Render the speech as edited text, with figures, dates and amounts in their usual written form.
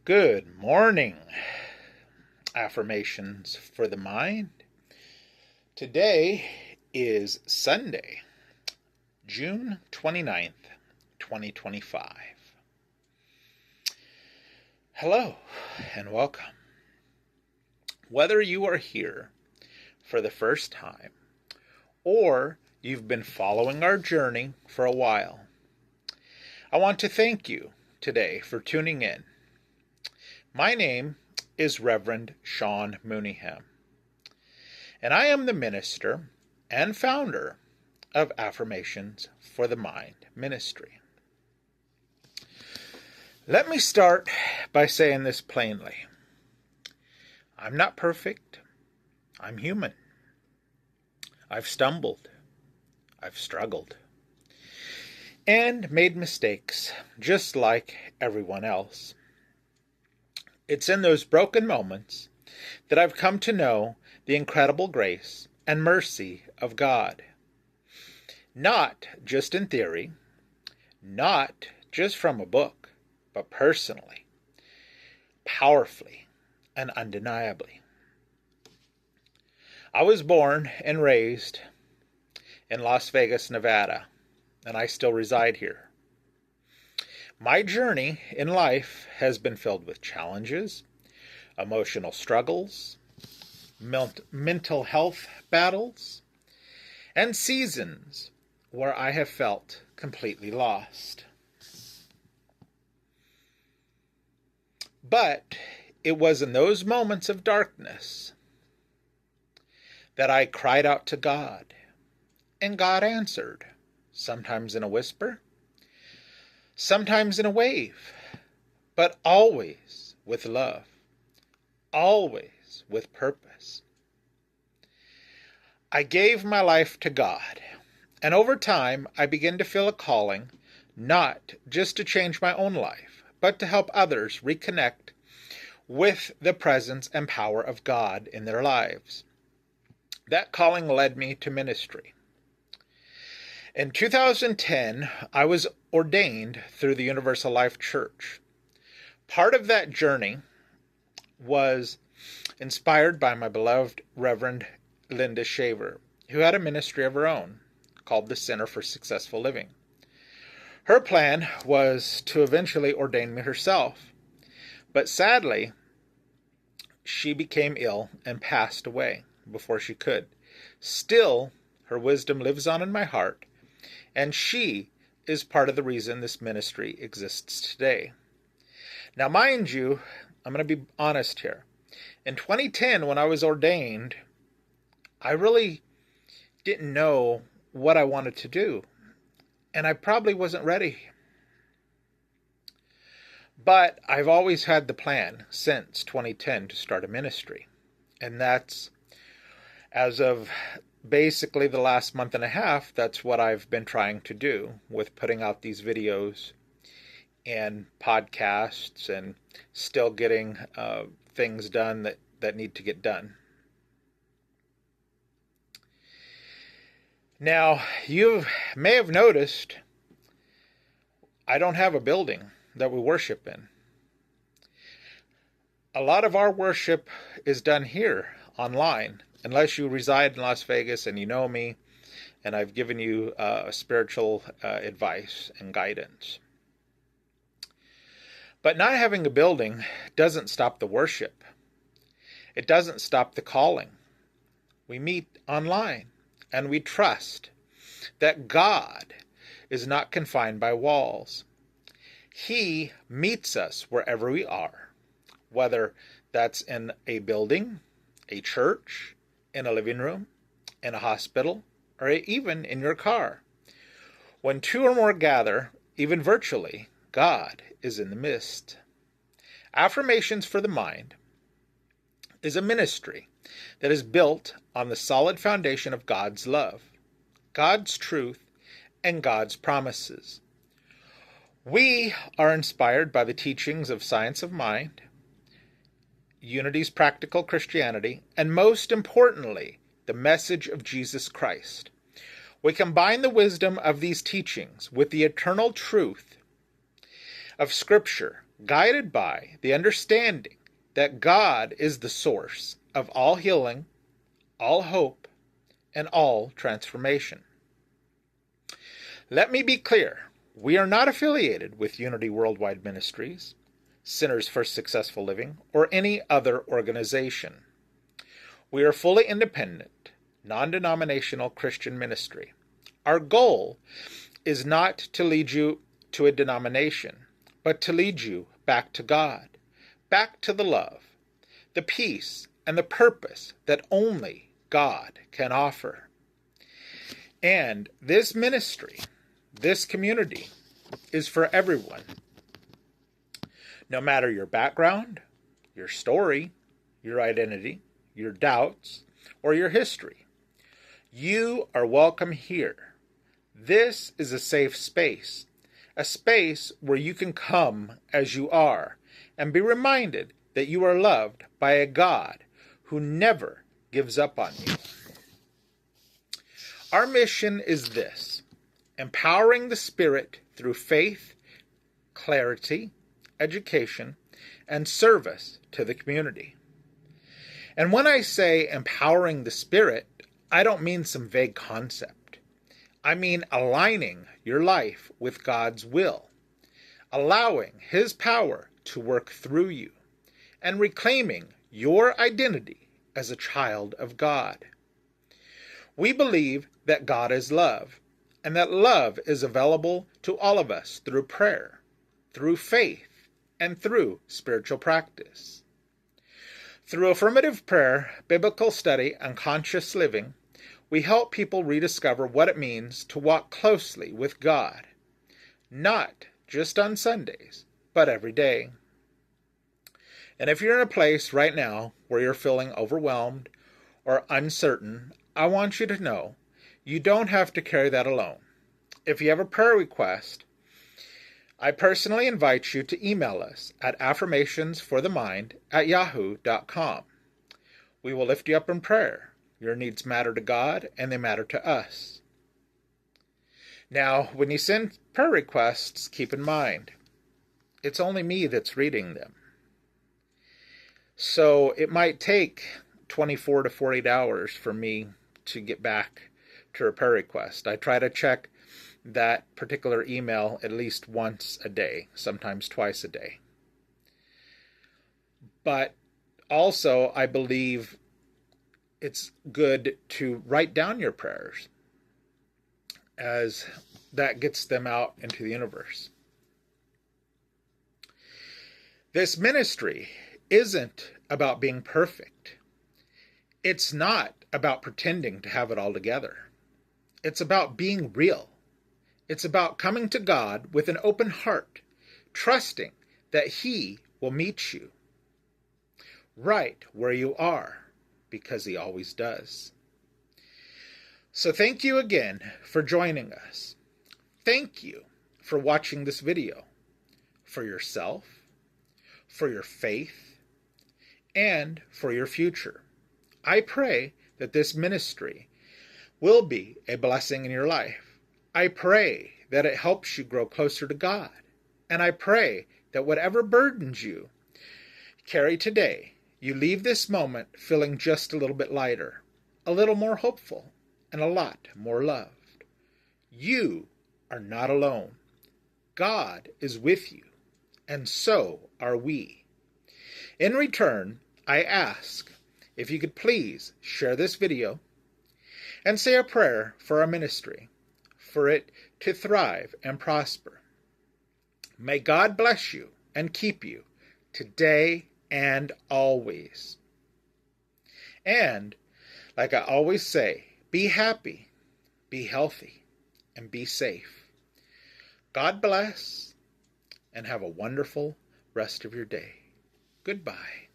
Good morning. Affirmations for the mind. Today is Sunday, June 29th, 2025. Hello and welcome. Whether you are here for the first time or you've been following our journey for a while, I want to thank you today for tuning in. My name is Reverend Sean Mooneyham, and I am the minister and founder of Affirmations for the Mind ministry. Let me start by saying this plainly. I'm not perfect. I'm human. I've stumbled. I've struggled. And made mistakes, just like everyone else. It's in those broken moments that I've come to know the incredible grace and mercy of God. Not just in theory, not just from a book, but personally, powerfully, and undeniably. I was born and raised in Las Vegas, Nevada, and I still reside here. My journey in life has been filled with challenges, emotional struggles, mental health battles, and seasons where I have felt completely lost. But it was in those moments of darkness that I cried out to God, and God answered, sometimes in a whisper, sometimes in a wave, but always with love, always with purpose. I gave my life to God, and over time I began to feel a calling, not just to change my own life, but to help others reconnect with the presence and power of God in their lives. That calling led me to ministry. In 2010, I was ordained through the Universal Life Church. Part of that journey was inspired by my beloved Reverend Linda Shaver, who had a ministry of her own called the Center for Successful Living. Her plan was to eventually ordain me herself, but sadly, she became ill and passed away before she could. Still, her wisdom lives on in my heart, and she is part of the reason this ministry exists today. Now, mind you, I'm going to be honest here. In 2010, when I was ordained, I really didn't know what I wanted to do, and I probably wasn't ready. But I've always had the plan since 2010 to start a ministry, and that's, as of basically the last month and a half, that's what I've been trying to do with putting out these videos and podcasts and still getting things done that need to get done. Now, you may have noticed I don't have a building that we worship in. A lot of our worship is done here online, unless you reside in Las Vegas and you know me, and I've given you spiritual advice and guidance. But not having a building doesn't stop the worship. It doesn't stop the calling. We meet online, and we trust that God is not confined by walls. He meets us wherever we are, whether that's in a building, a church, in a living room, in a hospital, or even in your car. When two or more gather, even virtually, God is in the midst. Affirmations for the Mind is a ministry that is built on the solid foundation of God's love, God's truth, and God's promises. We are inspired by the teachings of Science of Mind, Unity's Practical Christianity, and most importantly, the message of Jesus Christ. We combine the wisdom of these teachings with the eternal truth of Scripture, guided by the understanding that God is the source of all healing, all hope, and all transformation. Let me be clear, we are not affiliated with Unity Worldwide Ministries, Sinners for Successful Living, or any other organization. We are fully independent, non-denominational Christian ministry. Our goal is not to lead you to a denomination, but to lead you back to God, back to the love, the peace, and the purpose that only God can offer. And this ministry, this community, is for everyone. No matter your background, your story, your identity, your doubts, or your history, you are welcome here. This is a safe space, a space where you can come as you are and be reminded that you are loved by a God who never gives up on you. Our mission is this: empowering the Spirit through faith, clarity, education, and service to the community. And when I say empowering the Spirit, I don't mean some vague concept. I mean aligning your life with God's will, allowing His power to work through you, and reclaiming your identity as a child of God. We believe that God is love, and that love is available to all of us through prayer, through faith, and through spiritual practice. Through affirmative prayer, biblical study, and conscious living, we help people rediscover what it means to walk closely with God, not just on Sundays, but every day. And if you're in a place right now where you're feeling overwhelmed or uncertain, I want you to know you don't have to carry that alone. If you have a prayer request, I personally invite you to email us at affirmationsforthemind@yahoo.com. We will lift you up in prayer. Your needs matter to God, and they matter to us. Now, when you send prayer requests, keep in mind, it's only me that's reading them. So it might take 24 to 48 hours for me to get back to a prayer request. I try to check that particular email at least once a day, sometimes twice a day. But also, I believe it's good to write down your prayers, as that gets them out into the universe. This ministry isn't about being perfect. It's not about pretending to have it all together. It's about being real. It's about coming to God with an open heart, trusting that He will meet you right where you are, because He always does. So thank you again for joining us. Thank you for watching this video, for yourself, for your faith, and for your future. I pray that this ministry will be a blessing in your life. I pray that it helps you grow closer to God. And I pray that whatever burdens you carry today, you leave this moment feeling just a little bit lighter, a little more hopeful, and a lot more loved. You are not alone. God is with you, and so are we. In return, I ask if you could please share this video and say a prayer for our ministry, for it to thrive and prosper. May God bless you and keep you today and always. And, like I always say, be happy, be healthy, and be safe. God bless, and have a wonderful rest of your day. Goodbye.